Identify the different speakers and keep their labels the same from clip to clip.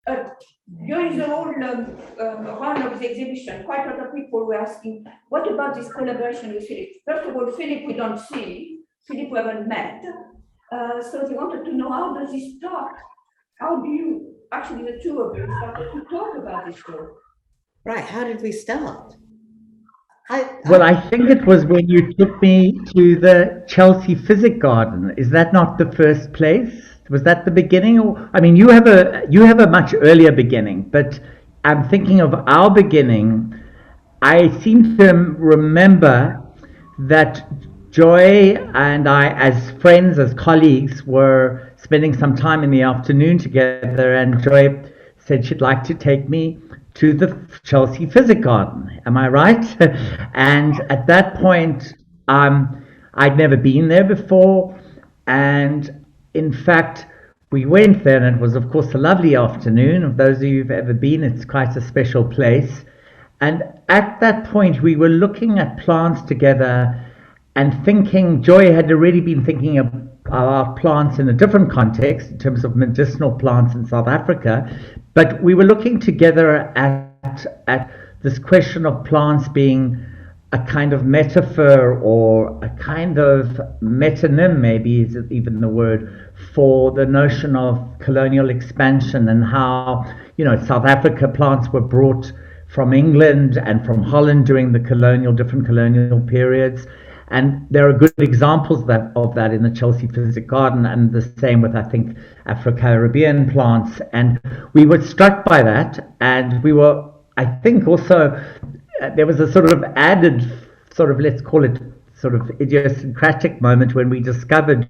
Speaker 1: Uh, During the whole run of the exhibition, quite a lot of people were asking, what about this collaboration with Philip? First of all, Philip we don't see, Philip we haven't met. So they wanted to know, how does this start? How do you, actually the two of you started to talk about this work?
Speaker 2: Right, how did we start?
Speaker 3: Well, I think it was when you took me to the Chelsea Physic Garden. Is that not the first place? Was that the beginning? Or, I mean, you have a much earlier beginning, but I'm thinking of our beginning. I seem to remember that Joy and I, as friends, as colleagues, were spending some time in the afternoon together, and Joy said she'd like to take me to the Chelsea Physic Garden. Am I right? And at that point, I'd never been there before. And in fact, we went there, and it was, of course, a lovely afternoon. Of those of you who've ever been, it's quite a special place. And at that point, we were looking at plants together and thinking, Joy had already been thinking about plants in a different context, in terms of medicinal plants in South Africa. But we were looking together at this question of plants being a kind of metaphor, or a kind of metonym, maybe is even the word, for the notion of colonial expansion, and how, South Africa plants were brought from England and from Holland during the different colonial periods. And there are good examples of that in the Chelsea Physic Garden, and the same with, I think, Afro-Caribbean plants. And we were struck by that, and we were, I think, also, there was a sort of added, let's call it, sort of idiosyncratic moment when we discovered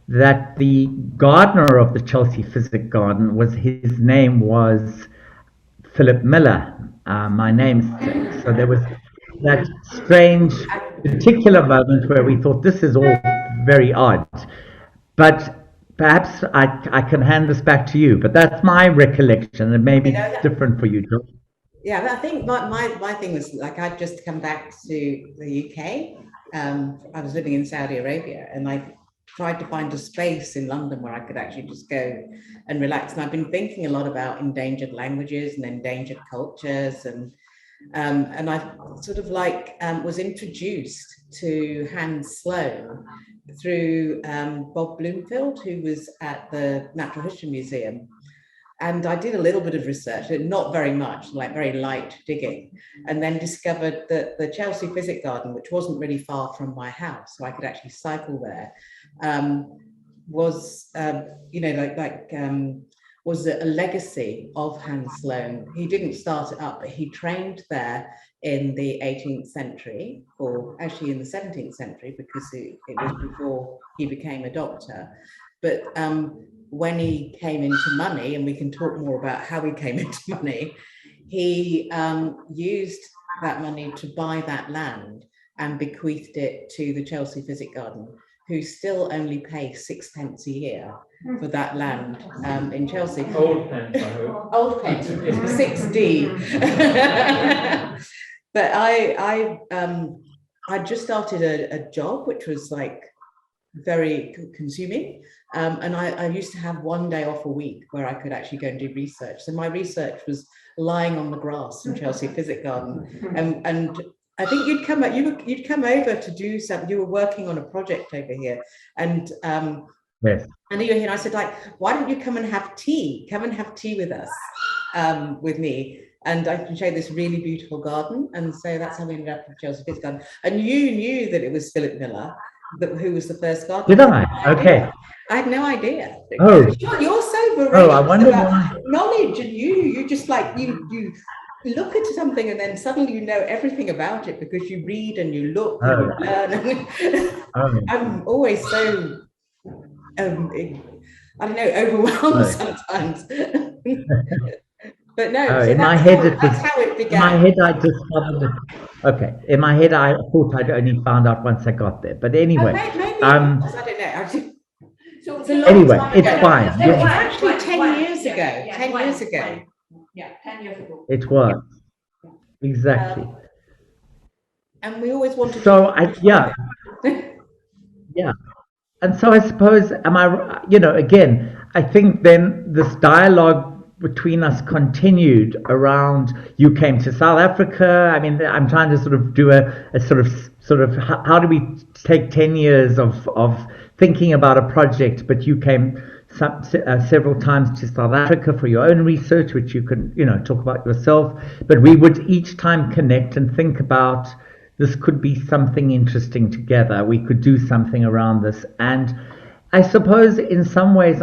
Speaker 3: that the gardener of the Chelsea Physic Garden his name was Philip Miller, my namesake. So there was that strange particular moment where we thought, this is all very odd. But perhaps I can hand this back to you, but that's my recollection. It may be different for you, Joe.
Speaker 2: Yeah, but I think my thing was, like, I'd just come back to the UK. I was living in Saudi Arabia, and I tried to find a space in London where I could actually just go and relax. And I've been thinking a lot about endangered languages and endangered cultures, and I sort of was introduced to Hans Sloane through Bob Bloomfield, who was at the Natural History Museum. And I did a little bit of research, not very much, like very light digging, and then discovered that the Chelsea Physic Garden, which wasn't really far from my house, so I could actually cycle there, was was a legacy of Hans Sloane. He didn't start it up, but he trained there in the 18th century, or actually in the 17th century, because it was before he became a doctor. But when he came into money, and we can talk more about how he came into money, he used that money to buy that land and bequeathed it to the Chelsea Physic Garden, who still only pay 6 pence a year for that land in Chelsea.
Speaker 4: Old pence, I hope.
Speaker 2: Old pence, 6D. But I just started a job which was like very consuming, and I used to have one day off a week where I could actually go and do research. So my research was lying on the grass in Chelsea Physic Garden, and I think you'd come over to do something. You were working on a project over here, and
Speaker 3: yes.
Speaker 2: And you were here, and I said, like, why don't you come and have tea? Come and have tea with us, with me, and I can show you this really beautiful garden. And so that's how we ended up with Chelsea Physic Garden. And you knew that it was Philip Miller, who was the first gardener.
Speaker 3: Did I? Okay.
Speaker 2: I had no idea.
Speaker 3: Oh.
Speaker 2: You're so voracious
Speaker 3: I wonder why.
Speaker 2: knowledge, and you just like you look at something and then suddenly you know everything about it because you read and you look and you learn. I'm always so I don't know, overwhelmed sometimes. But no, so
Speaker 3: in my head
Speaker 2: that's how it began.
Speaker 3: In my head, I discovered it. Okay, in my head, I thought I'd only found out once I got there. But anyway,
Speaker 2: maybe, I don't know.
Speaker 1: So
Speaker 3: anyway, it's fine.
Speaker 2: It's actually 10 years ago. 10 years ago.
Speaker 1: Yeah, 10 years ago.
Speaker 3: It was exactly.
Speaker 2: And we always wanted.
Speaker 3: So yeah. And so I suppose, again, I think then this dialogue between us continued around, you came to South Africa. I mean, I'm trying to sort of do a sort of how do we take 10 years of thinking about a project, but you came several times to South Africa for your own research, which you can, talk about yourself. But we would each time connect and think about, this could be something interesting together. We could do something around this. And I suppose in some ways,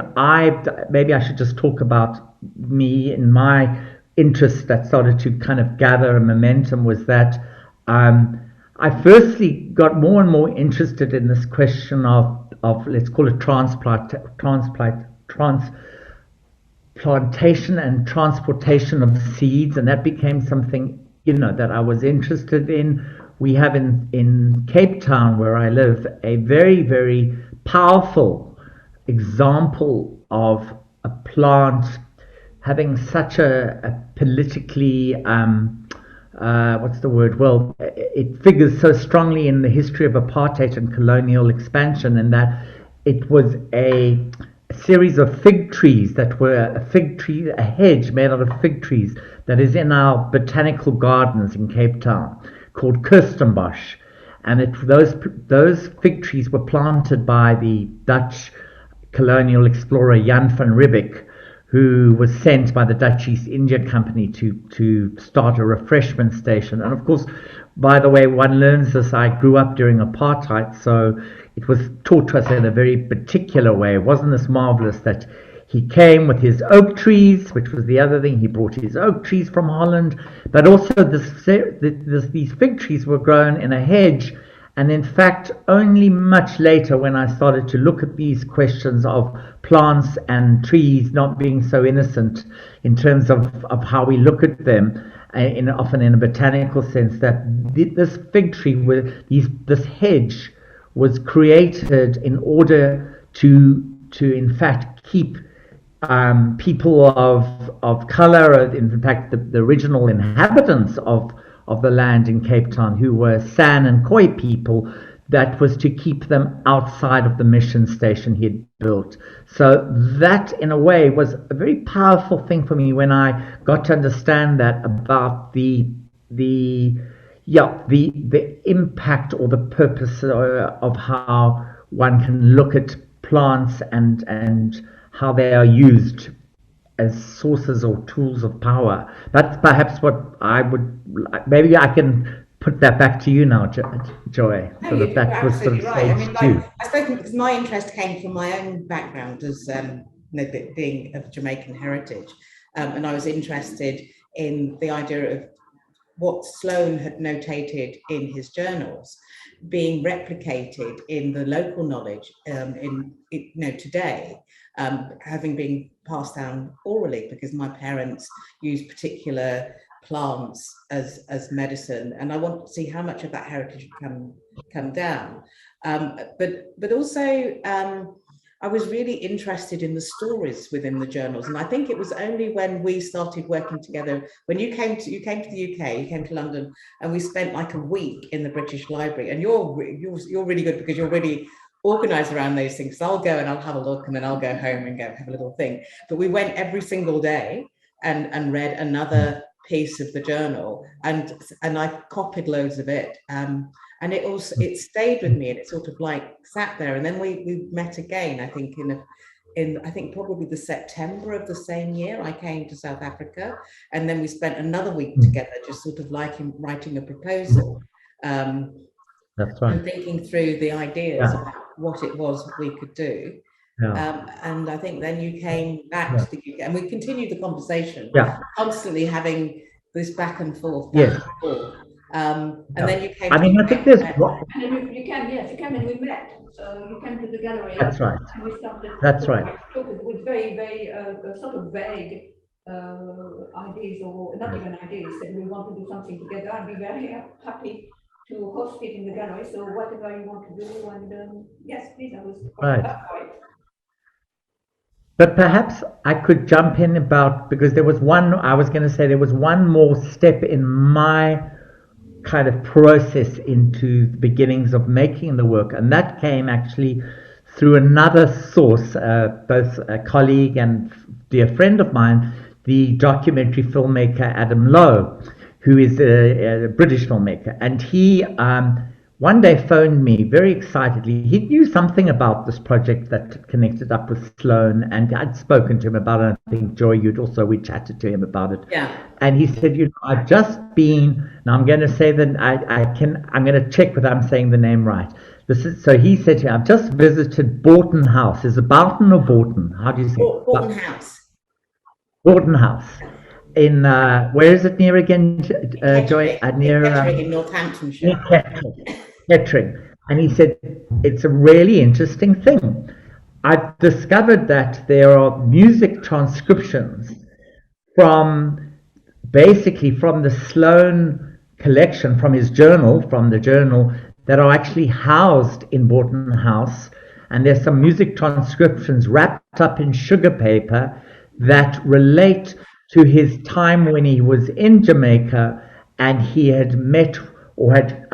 Speaker 3: maybe I should just talk about me and my interest that started to kind of gather a momentum was that I firstly got more and more interested in this question of let's call it transplantation and transportation of seeds, and that became something that I was interested in. We have in Cape Town, where I live, a very, very powerful example of a plant having such a politically what's the word? Well, it figures so strongly in the history of apartheid and colonial expansion, in that it was a series of fig trees that were a hedge made out of fig trees that is in our botanical gardens in Cape Town, called Kirstenbosch. And those fig trees were planted by the Dutch colonial explorer Jan van Riebeeck, who was sent by the Dutch East India Company to start a refreshment station. And of course, by the way, one learns this. I grew up during apartheid, so it was taught to us in a very particular way. It wasn't this marvelous that he came with his oak trees, which was the other thing. He brought his oak trees from Holland, but also these fig trees were grown in a hedge. And in fact, only much later, when I started to look at these questions of plants and trees not being so innocent in terms of how we look at them, often in a botanical sense, that this fig tree, this hedge, was created in order to in fact keep people of color, in fact the original inhabitants of the land in Cape Town, who were San and Khoi people, that was to keep them outside of the mission station he had built. So that, in a way, was a very powerful thing for me when I got to understand that about the impact or the purpose of how one can look at plants and how they are used as sources or tools of power. That's perhaps what I would, maybe I can put that back to you now, Joy.
Speaker 2: No,
Speaker 3: So that was sort of
Speaker 2: right.
Speaker 3: stage two.
Speaker 2: I suppose because my interest came from my own background as being of Jamaican heritage, and I was interested in the idea of what Sloan had notated in his journals being replicated in the local knowledge today, having been passed down orally, because my parents used particular plants as medicine, and I want to see how much of that heritage would come down. But also I was really interested in the stories within the journals, and I think it was only when we started working together, when you came to the UK, you came to London, and we spent like a week in the British Library. And you're really good because you're really organized around those things. So I'll go and I'll have a look, and then I'll go home and go have a little thing. But we went every single day and read another piece of the journal, and I copied loads of it. And it stayed with me, and it sort of like sat there. And then we met again, I think in I think probably the September of the same year I came to South Africa, and then we spent another week together, just sort of like writing a proposal.
Speaker 3: That's right.
Speaker 2: And thinking through the ideas about what it was we could do. And I think then you came back to the UK, and we continued the conversation, constantly having this back and forth. And then you came.
Speaker 3: I mean, I think there's.
Speaker 1: And you came and we met. So you came to the gallery.
Speaker 3: That's right.
Speaker 1: And we started.
Speaker 3: That's right.
Speaker 1: Talking with very, very sort of vague ideas, or not even ideas, that we want to do something together. I'd be very happy to host it in the gallery. So whatever you want to do, and yes, please, I was
Speaker 3: right.
Speaker 1: up for it.
Speaker 3: But perhaps I could jump in because there was one more step in my kind of process into the beginnings of making the work, and that came actually through another source, both a colleague and dear friend of mine, the documentary filmmaker Adam Lowe, who is a British filmmaker. And he one day phoned me very excitedly. He knew something about this project that connected up with Sloan, and I'd spoken to him about it. I think, Joy, we chatted to him about it.
Speaker 2: Yeah.
Speaker 3: And he said, I've just been, now I'm going to say that I'm going to check whether I'm saying the name right. So he said to me, I've just visited Boughton House. Is it Boughton or Boughton? How do you say it?
Speaker 2: Boughton House.
Speaker 3: Boughton House. In, where is it near again, Joy? Near
Speaker 2: Kettering in Northamptonshire.
Speaker 3: Near Kettering. And he said, it's a really interesting thing. I've discovered that there are music transcriptions basically from the Sloan collection, from his journal, from the journal, that are actually housed in Boughton House. And there's some music transcriptions wrapped up in sugar paper that relate to his time when he was in Jamaica, and he had met or had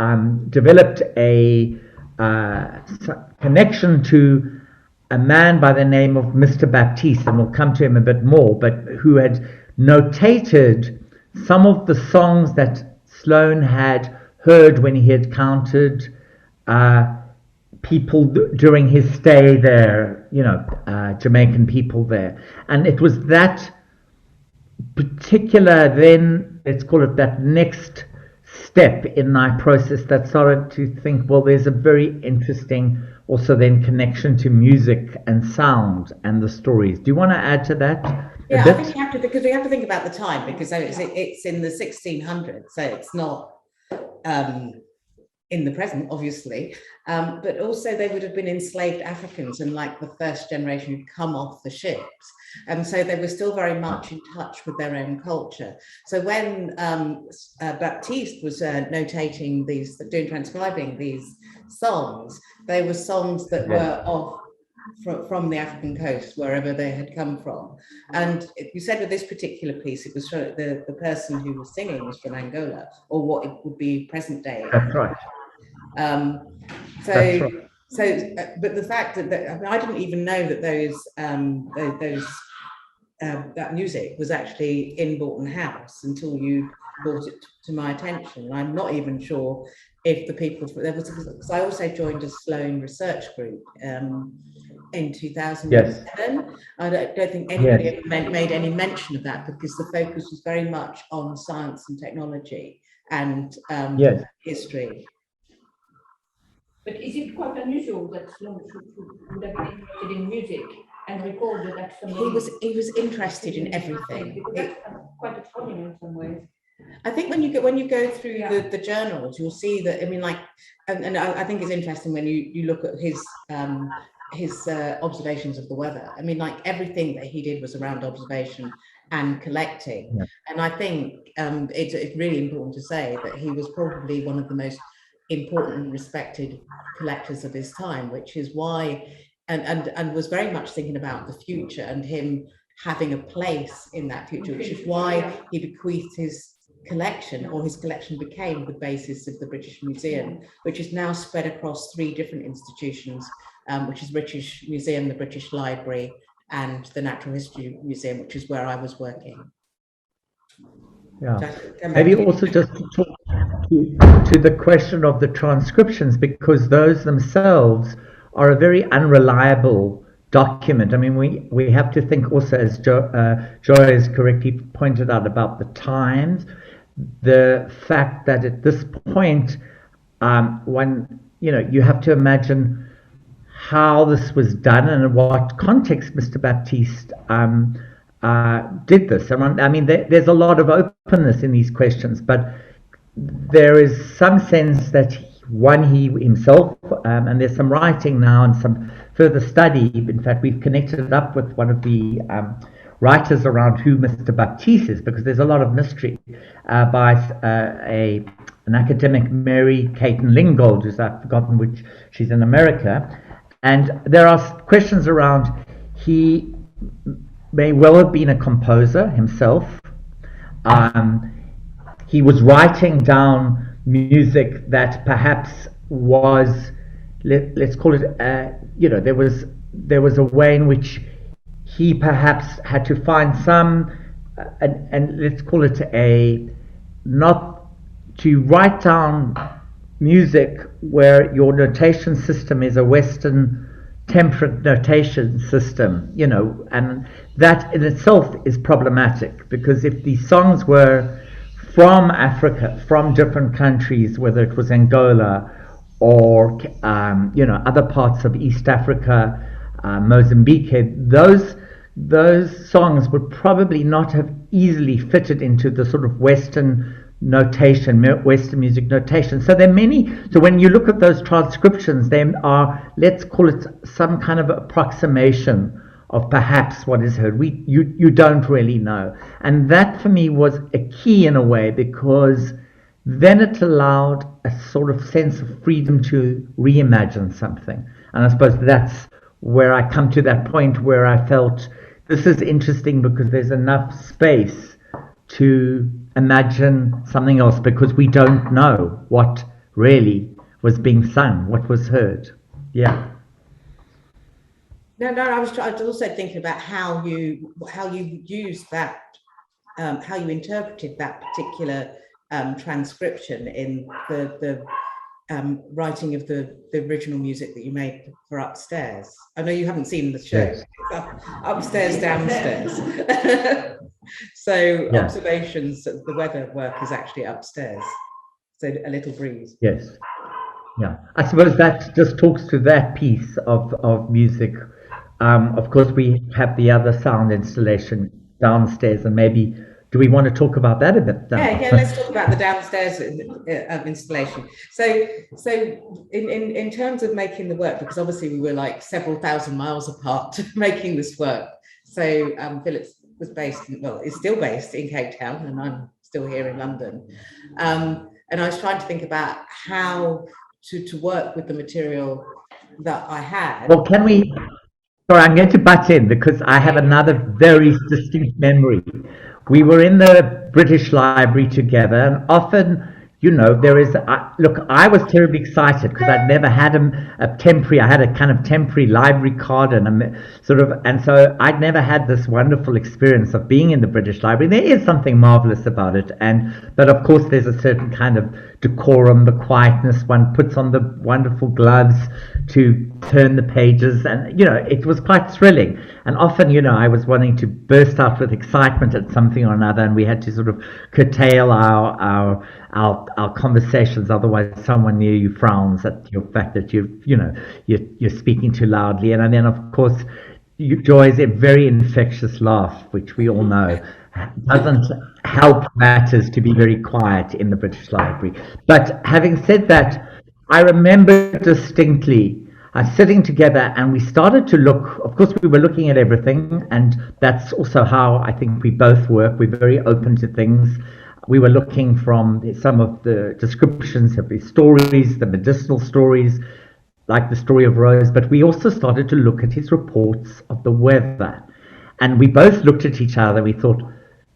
Speaker 3: developed a connection to a man by the name of Mr. Baptiste, and we'll come to him a bit more, but who had notated some of the songs that Sloan had heard when he had counted people during his stay there, Jamaican people there. And it was that particular, then, let's call it that next step in my process that started to think, well, there's a very interesting also then connection to music and sound and the stories. Do you want to add to that?
Speaker 2: Yeah, I think we have to, because we have to think about the time, because it's in the 1600s, so it's not in the present, obviously, but also they would have been enslaved Africans and like the first generation who'd come off the ships. And so they were still very much in touch with their own culture. So when Baptiste was notating these, transcribing these songs, they were songs that were from the African coast, wherever they had come from. And you said with this particular piece, it was the person who was singing was from Angola, or what it would be present day.
Speaker 3: That's right.
Speaker 2: But the fact that I didn't even know that that music was actually in Boughton House until you brought it to my attention. I'm not even sure if the people because I also joined a Sloan research group in 2007. Yes. I don't think anybody ever made any mention of that, because the focus was very much on science and technology and history.
Speaker 1: But is it quite unusual that Sloan would have been interested in music and recorded that?
Speaker 2: He was interested in everything.
Speaker 1: That's quite extraordinary in some ways.
Speaker 2: I think when you go through the journals, you'll see that. I mean, like, and I think it's interesting when you look at his observations of the weather. I mean, like, everything that he did was around observation and collecting. Yeah. And I think it's really important to say that he was probably one of the most important and respected collectors of his time, which is why, and was very much thinking about the future and him having a place in that future, which is why he bequeathed his collection, or his collection became the basis of the British Museum, which is now spread across 3 different institutions, which is British Museum, the British Library, and the Natural History Museum, which is where I was working.
Speaker 3: Yeah, maybe also just to talk to the question of the transcriptions, because those themselves are a very unreliable document. I mean, we have to think also, as Joy has correctly pointed out, about the times, the fact that at this point, you have to imagine how this was done and in what context Mr. Baptiste did this. I mean, there's a lot of openness in these questions, but there is some sense that he himself, and there's some writing now and some further study. In fact, we've connected it up with one of the writers around who Mr. Baptiste is, because there's a lot of mystery by an academic, Mary Caton Lingold, who's I've forgotten which, she's in America. And there are questions around, he may well have been a composer himself. He was writing down music that perhaps was, let's call it, there was a way in which he perhaps had to find some and let's call it not to write down music where your notation system is a Western temperate notation system, and that in itself is problematic, because if the songs were from Africa, from different countries, whether it was Angola or other parts of East Africa, Mozambique, those songs would probably not have easily fitted into the sort of Western notation, Western music notation. So there are many. So when you look at those transcriptions, they are, let's call it, some kind of approximation of perhaps what is heard. You don't really know, and that for me was a key in a way, because then it allowed a sort of sense of freedom to reimagine something. And I suppose that's where I come to that point where I felt this is interesting because there's enough space to imagine something else, because we don't know what really was being sung, what was heard. Yeah.
Speaker 2: No, I was also thinking about how you used that, how you interpreted that particular transcription in the writing of the original music that you made for Upstairs. I know you haven't seen the show.
Speaker 3: Yes.
Speaker 2: Upstairs, Downstairs. So
Speaker 3: Yeah.
Speaker 2: observations of the weather work is actually upstairs. So a little breeze.
Speaker 3: Yes. Yeah. I suppose that just talks to that piece of music. Of course, we have the other sound installation downstairs, and maybe, do we want to talk about that a bit now?
Speaker 2: Yeah, let's talk about the downstairs installation. So in terms of making the work, because obviously we were like several thousand miles apart making this work. So Philip was is still based in Cape Town, and I'm still here in London. And I was trying to think about how to work with the material that I had.
Speaker 3: Well, sorry, I'm going to butt in because I have another very distinct memory. We were in the British Library together, and often, there is, look, I was terribly excited because I'd never had a temporary, I had a kind of temporary library card and so I'd never had this wonderful experience of being in the British Library. There is something marvelous about it, but of course there's a certain kind of decorum, the quietness, one puts on the wonderful gloves to turn the pages, and it was quite thrilling. And often, I was wanting to burst out with excitement at something or another, and we had to sort of curtail our conversations, otherwise someone near you frowns at your fact that you're speaking too loudly. And then of course Joy's a very infectious laugh, which we all know doesn't help matters to be very quiet in the British Library. But having said that, I remember distinctly sitting together, and we started to look. Of course, we were looking at everything, and that's also how I think we both work. We're very open to things. We were looking from some of the descriptions of his stories, the medicinal stories, like the story of Rose, but we also started to look at his reports of the weather. And we both looked at each other, we thought,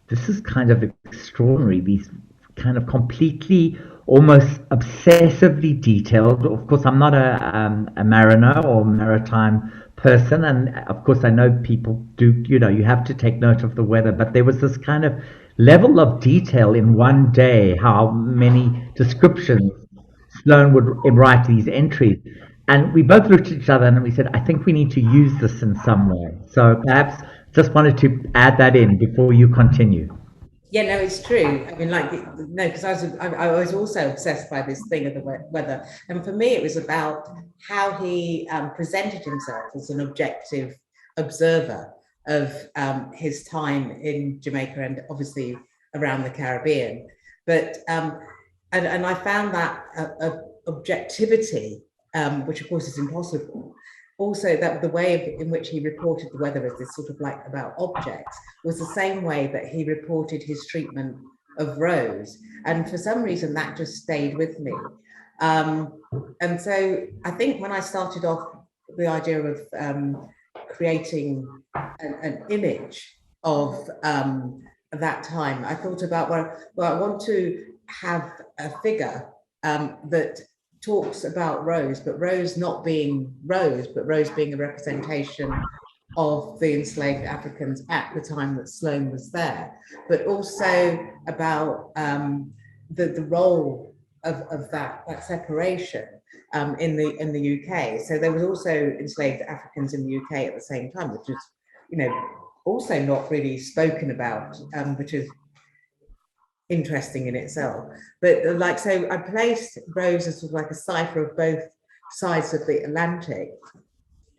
Speaker 3: this is kind of extraordinary, these kind of completely, almost obsessively detailed. Of course, I'm not a mariner or maritime person, and of course I know people do, you have to take note of the weather, but there was this kind of level of detail in one day, how many descriptions Sloan would write these entries. And we both looked at each other and we said, I think we need to use this in some way. So perhaps just wanted to add that in before you continue.
Speaker 2: Yeah, no, it's true. I mean, because I was also obsessed by this thing of the weather. And for me, it was about how he presented himself as an objective observer of his time in Jamaica and obviously around the Caribbean. But, and I found that objectivity, which of course is impossible, also that the way in which he reported the weather as this sort of like about objects was the same way that he reported his treatment of Rose. And for some reason that just stayed with me. And so I think when I started off the idea of creating an image of that time, I thought about, well, I want to have a figure that talks about Rose, but Rose not being Rose, but Rose being a representation of the enslaved Africans at the time that Sloane was there, but also about the role of that separation in the UK. So there was also enslaved Africans in the UK at the same time, which is, you know, also not really spoken about, which is interesting in itself. But like, so I placed Rose as sort of like a cipher of both sides of the Atlantic.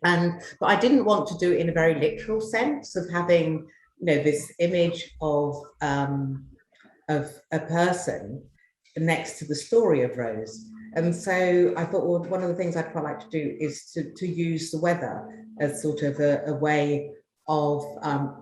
Speaker 2: But I didn't want to do it in a very literal sense of having, you know, this image of a person next to the story of Rose. And so I thought, well, one of the things I'd quite like to do is to use the weather as sort of a way of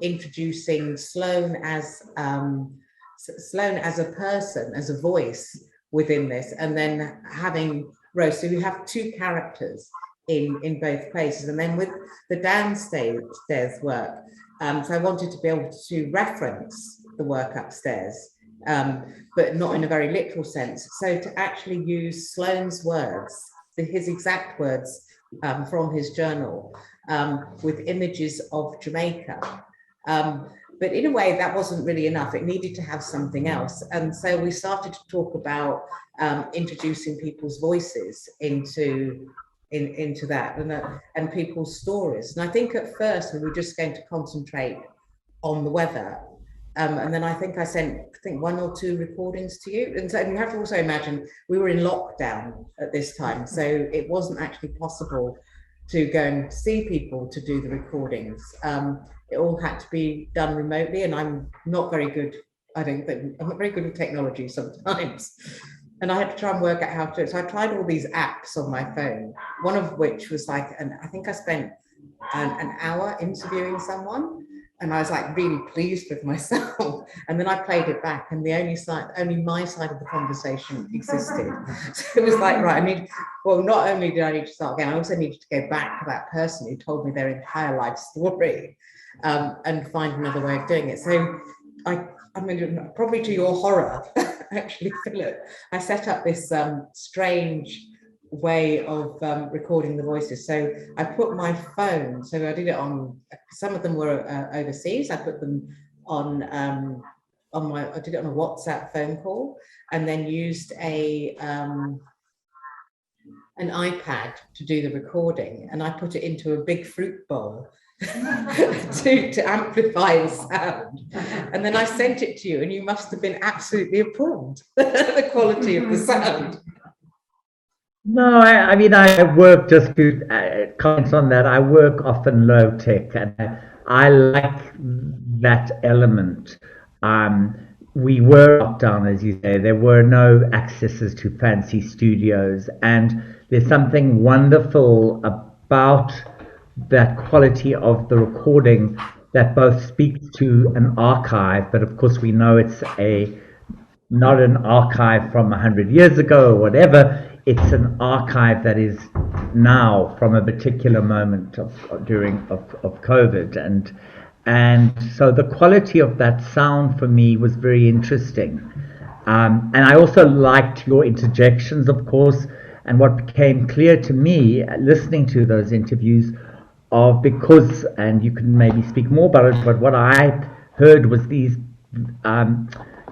Speaker 2: introducing Sloane as a person, as a voice within this, and then having Rose. So you have two characters in both places, and then with the downstairs work, so I wanted to be able to reference the work upstairs, but not in a very literal sense. So to actually use Sloane's words, his exact words from his journal, with images of Jamaica. But in a way, that wasn't really enough. It needed to have something else. And so we started to talk about introducing people's voices into that, and people's stories. And I think at first we were just going to concentrate on the weather. And then I think I sent, one or two recordings to you. And so you have to also imagine we were in lockdown at this time. So it wasn't actually possible to go and see people to do the recordings. It all had to be done remotely, and I'm not very good. I'm not very good with technology sometimes. And I had to try and work out how to do it. So I tried all these apps on my phone, one of which was like, I think I spent an hour interviewing someone, and I was like really pleased with myself. And then I played it back, and only my side of the conversation existed. So it was like, right, not only did I need to start again, I also needed to go back to that person who told me their entire life story, and find another way of doing it. So I mean, probably to your horror, actually, Philip, I set up this strange way of recording the voices. So I put my phone, so I did it on, some of them were overseas. I put them on I did it on a WhatsApp phone call, and then used an iPad to do the recording, and I put it into a big fruit bowl to amplify the sound, and then I sent it to you, and you must have been absolutely appalled the quality of the sound.
Speaker 3: No, I mean, I work, just to comment on that, I work often low tech, and I like that element. We were locked down, as you say, there were no accesses to fancy studios, and there's something wonderful about that quality of the recording that both speaks to an archive, but of course we know it's not an archive from 100 years ago or whatever. It's an archive that is now from a particular moment of COVID, and so the quality of that sound for me was very interesting, and I also liked your interjections, of course. And what became clear to me listening to those interviews, because, and you can maybe speak more about it, but what I heard was these.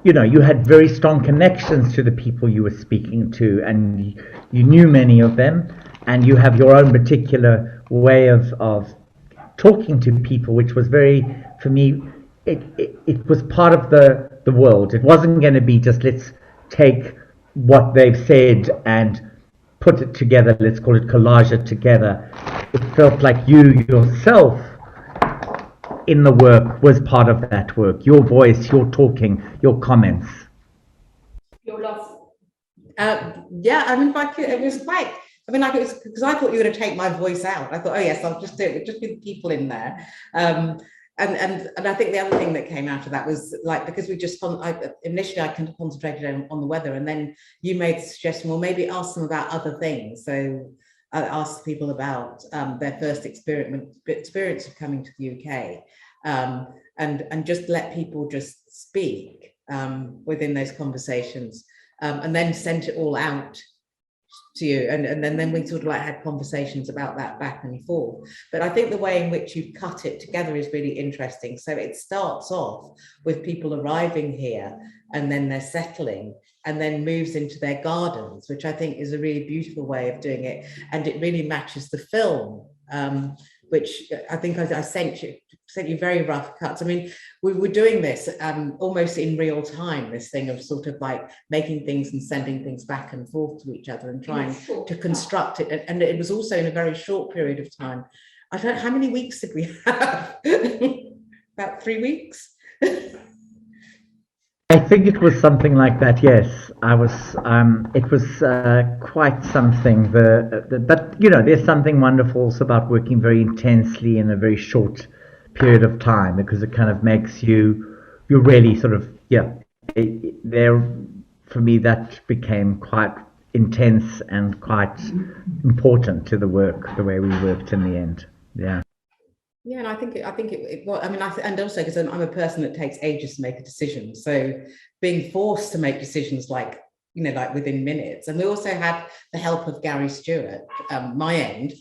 Speaker 3: You had very strong connections to the people you were speaking to, and you knew many of them, and you have your own particular way of talking to people, which was very, for me, it was part of the world. It wasn't going to be just, let's take what they've said and put it together, let's call it collage it together. It felt like you yourself in the work was part of that work. Your voice, your talking, your comments.
Speaker 1: Your love.
Speaker 2: Yeah, I mean, it was quite, I mean, like, it was, because I thought you were going to take my voice out. I thought, oh yes, I'll just do it, just with people in there. And I think the other thing that came out of that was, like, because we just, initially I concentrated on the weather, and then you made the suggestion, well, maybe ask them about other things. So I asked people about their first experience of coming to the UK, and just let people just speak within those conversations, and then sent it all out to you, and then we sort of like had conversations about that back and forth. But I think the way in which you cut it together is really interesting. So it starts off with people arriving here and then they're settling, and then moves into their gardens, which I think is a really beautiful way of doing it, and it really matches the film, which I think I sent you very rough cuts. I mean, we were doing this almost in real time, this thing of sort of like making things and sending things back and forth to each other and trying to construct it. And it was also in a very short period of time. I don't know, how many weeks did we have? About 3 weeks?
Speaker 3: I think it was something like that. Yes, I was. It was quite something. But you know, there's something wonderful also about working very intensely in a very short period of time, because it kind of makes you really sort of there. For me, that became quite intense and quite important to the work, the way we worked in the end. Yeah.
Speaker 2: Yeah, and I think it well, I mean, and also because I'm a person that takes ages to make a decision, so being forced to make decisions like within minutes. And we also had the help of Gary Stewart, my end,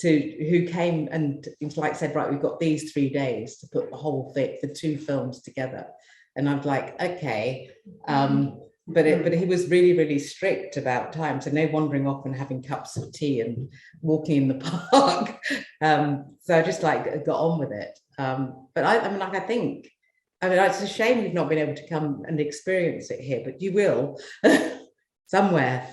Speaker 2: who came and like said, right, we've got these 3 days to put the whole thing, the 2 films together. And I'm like, okay. But he was really, really strict about time. So no wandering off and having cups of tea and walking in the park. So I just like got on with it. But I mean, like, I think it's a shame we've not been able to come and experience it here, but you will somewhere.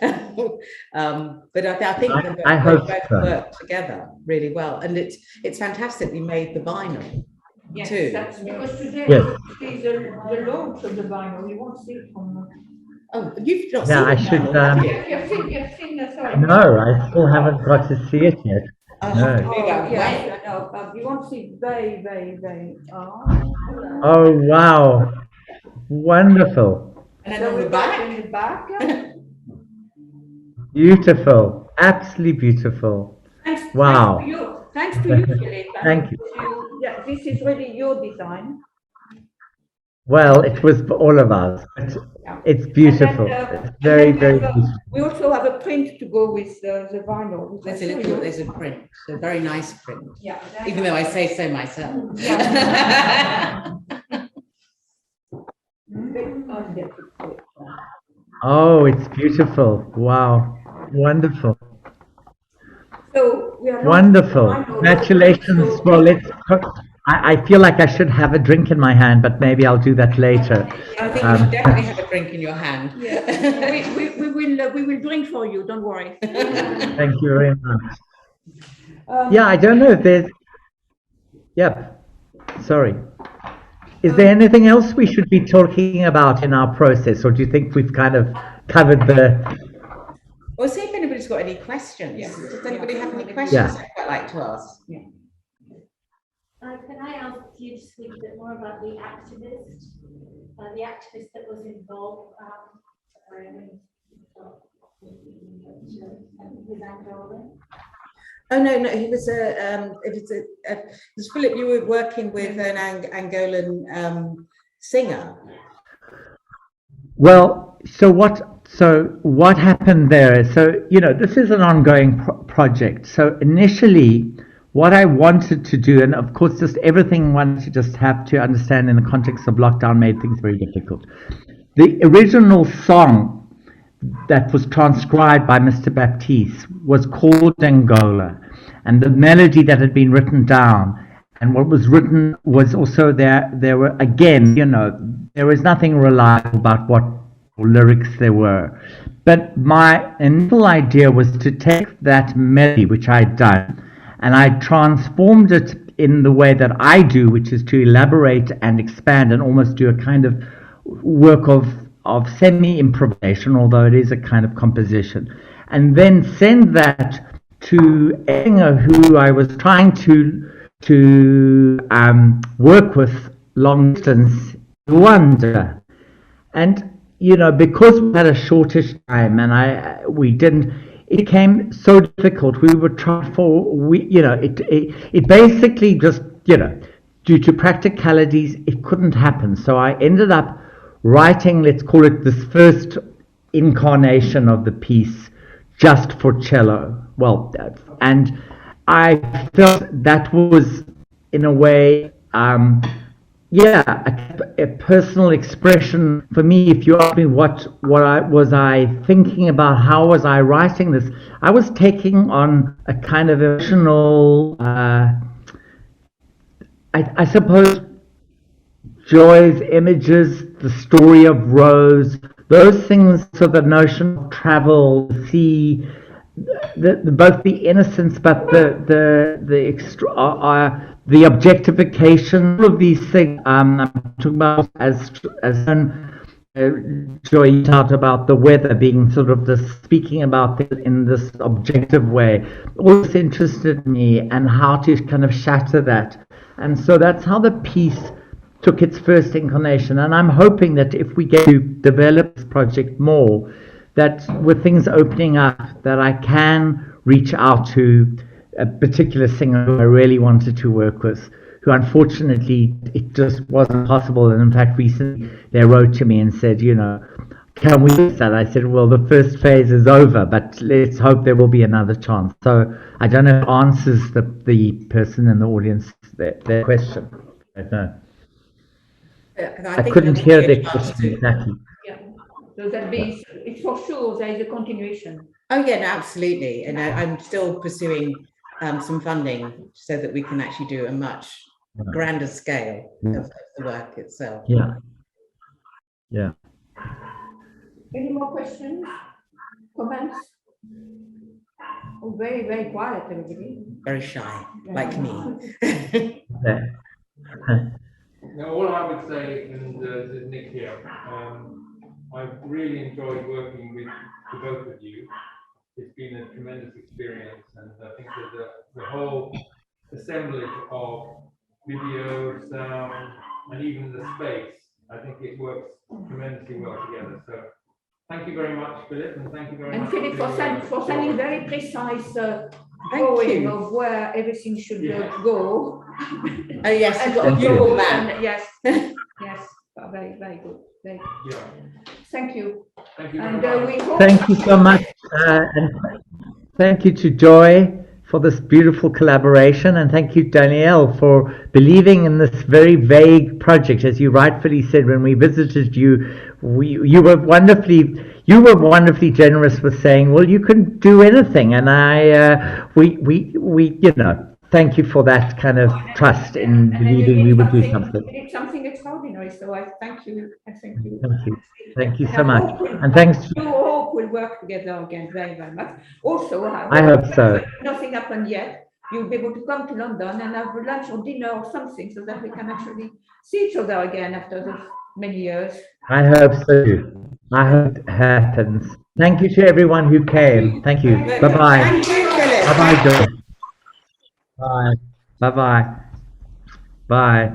Speaker 2: But I think
Speaker 3: I hope
Speaker 2: both
Speaker 3: so.
Speaker 2: work together really well. And it's fantastic we made the vinyl.
Speaker 1: Yes,
Speaker 2: too.
Speaker 1: that's because today is the launch of the vinyl. You won't see it from.
Speaker 2: Oh, you've not
Speaker 3: Yeah,
Speaker 2: seen
Speaker 3: I
Speaker 2: it,
Speaker 3: should.
Speaker 1: You've seen sorry.
Speaker 3: No, I still haven't got to see it yet. No.
Speaker 1: Yes, I know. You won't see very, very, very.
Speaker 3: Oh wow, wonderful,
Speaker 2: And then on the back.
Speaker 1: In the back.
Speaker 3: beautiful, absolutely beautiful. Wow.
Speaker 1: Thanks to you, Philip.
Speaker 3: Thank you.
Speaker 1: Yeah, this is really your design.
Speaker 3: Well, it was for all of us. It's beautiful. It's very, very beautiful.
Speaker 1: We also have a print to go with the vinyl.
Speaker 2: There's a print, a very nice print.
Speaker 1: Yeah.
Speaker 2: Even though I say so myself.
Speaker 3: Oh, it's beautiful. Wow. Wonderful.
Speaker 1: So we are
Speaker 3: wonderful. Congratulations. Well, I feel like I should have a drink in my hand, but maybe I'll do that later.
Speaker 2: I think you should definitely have a drink in your hand.
Speaker 1: Yeah. we will drink for you, don't worry.
Speaker 3: Thank you very much. Yeah, I don't know if there's... Yep. Sorry. Is there anything else we should be talking about in our process, or do you think we've kind of covered the...
Speaker 2: Well, see if anybody's got any questions.
Speaker 1: Yeah.
Speaker 2: Does anybody have any questions
Speaker 3: Yeah.
Speaker 2: I'd like to ask?
Speaker 1: Yeah.
Speaker 4: Can I ask you to speak a bit more about the activist that was involved with Angola?
Speaker 2: Oh no, he was Philip. You were working with an Angolan singer.
Speaker 3: Well, so what happened there is, this is an ongoing project. So initially, what I wanted to do, and of course, just everything one to just have to understand in the context of lockdown made things very difficult. The original song that was transcribed by Mr. Baptiste was called Angola, and the melody that had been written down and what was written was also there were, again, there was nothing reliable about what lyrics there were. But my initial idea was to take that melody, which I'd done, and I transformed it in the way that I do, which is to elaborate and expand and almost do a kind of work of semi-improvisation, although it is a kind of composition, and then send that to a singer who I was trying to work with long distance in Rwanda. And because we had a shortish time and we didn't, it became so difficult. We were trying it basically just, due to practicalities, it couldn't happen. So I ended up writing, let's call it this first incarnation of the piece just for cello. Well, and I felt that was, in a way, a personal expression for me. If you ask me what I thinking about, how was I writing this, I was taking on a kind of emotional, I suppose, Joy's images, the story of Rose, those things. So the notion of travel, sea, both the innocence, but the objectification, all of these things. I'm talking about as Joy talked about the weather being sort of the speaking about it in this objective way. All this interested me, and how to kind of shatter that. And so that's how the piece took its first incarnation. And I'm hoping that if we get to develop this project more, that with things opening up, that I can reach out to a particular singer who I really wanted to work with, who unfortunately it just wasn't possible. And in fact, recently they wrote to me and said, can we do that? I said, well, the first phase is over, but let's hope there will be another chance. So I don't know if it answers the person in the audience their question. I don't know. I couldn't hear the question exactly.
Speaker 1: Yeah. So that means it's for sure there is a continuation.
Speaker 2: Oh yeah, no, absolutely. And I'm still pursuing some funding so that we can actually do a much grander scale of the work itself.
Speaker 3: Yeah.
Speaker 1: Any more questions? Comments? Oh, very, very quiet, everybody.
Speaker 2: Very shy, like me.
Speaker 5: Now, all I would say, and this is Nick here, I've really enjoyed working with the both of you. It's been a tremendous experience, and I think that the whole assemblage of video, sound, and even the space, I think it works tremendously well together. So thank you very much, Philip, and thank you very much.
Speaker 1: And Philip, for sending very precise drawing of where everything should go.
Speaker 2: Oh yes,
Speaker 1: And
Speaker 2: got a beautiful map.
Speaker 1: yes, yes, very, very good. Very good.
Speaker 5: Yeah.
Speaker 1: Thank you.
Speaker 5: Thank you
Speaker 1: And
Speaker 5: very much.
Speaker 1: we hope.
Speaker 3: Thank you so much, and thank you to Joy for this beautiful collaboration, and thank you, Danielle, for believing in this very vague project. As you rightfully said, when we visited you, you were wonderfully generous with saying, well, you can do anything, and thank you for that kind of trust in believing we would do something.
Speaker 1: It's something extraordinary, so I thank you. I thank you.
Speaker 3: Thank you so much, and thanks.
Speaker 1: We hope we'll work together again very, very much. Also,
Speaker 3: I hope so.
Speaker 1: Nothing happened yet. You'll be able to come to London and have lunch or dinner or something, so that we can actually see each other again after those many years.
Speaker 3: I hope so too. I hope it happens. Thank you to everyone who came. Thank you. Bye-bye.
Speaker 2: Thank you, Philip.
Speaker 3: Bye-bye, Joy. Bye. Bye-bye. Bye.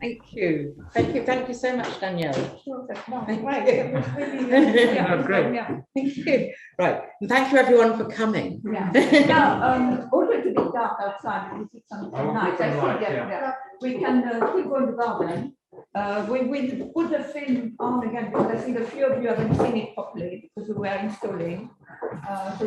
Speaker 2: Thank you. Thank you so much, Danielle.
Speaker 1: Sure, that's nice.
Speaker 2: Thank
Speaker 1: Right.
Speaker 2: you.
Speaker 1: It was really, yeah,
Speaker 5: That's great.
Speaker 1: Yeah.
Speaker 2: Thank you. Right. And thank you everyone for coming.
Speaker 1: Yeah. Now, although it's a bit dark outside, we see some
Speaker 5: I want
Speaker 1: night.
Speaker 5: some
Speaker 1: I think
Speaker 5: lights,
Speaker 1: that,
Speaker 5: yeah.
Speaker 1: we can still go in the garden. We will put the film on again because I think a few of you haven't seen it properly because we were installing. So